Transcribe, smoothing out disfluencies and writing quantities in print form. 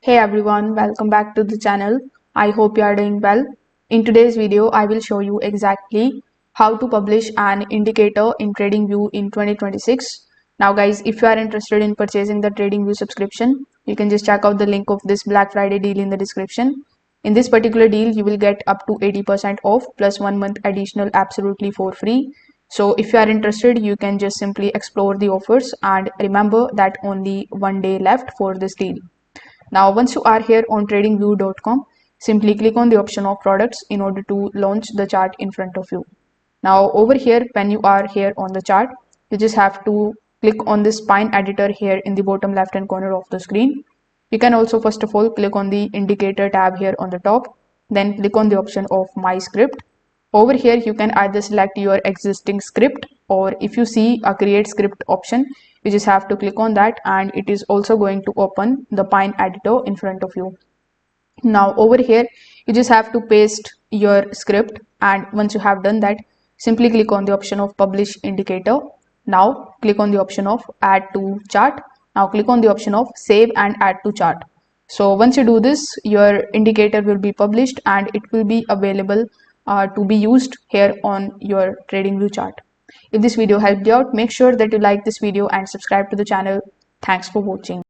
Hey everyone, welcome back to the channel. I hope you are doing well. In today's video, I will show you exactly how to publish an indicator in TradingView in 2026. Now guys, if you are interested in purchasing the TradingView subscription, you can just check out the link of this Black Friday deal in the description. In this particular deal, you will get up to 80% off plus 1 month additional absolutely for free. So if you are interested, you can just simply explore the offers and remember that only one day left for this deal. Now, once you are here on tradingview.com, simply click on the option of products in order to launch the chart in front of you. Now, over here, when you are here on the chart, you just have to click on this spine editor here in the bottom left hand corner of the screen. You can also first of all click on the indicator tab here on the top, then click on the option of my script. Over here, you can either select your existing script, or if you see a create script option, you just have to click on that and it is also going to open the Pine editor in front of you. Now over here, you just have to paste your script, and once you have done that, simply click on the option of publish indicator. Now click on the option of add to chart. Now click on the option of save and add to chart. So once you do this, your indicator will be published and it will be available to be used here on your TradingView chart. If this video helped you out, make sure that you like this video and subscribe to the channel. Thanks for watching.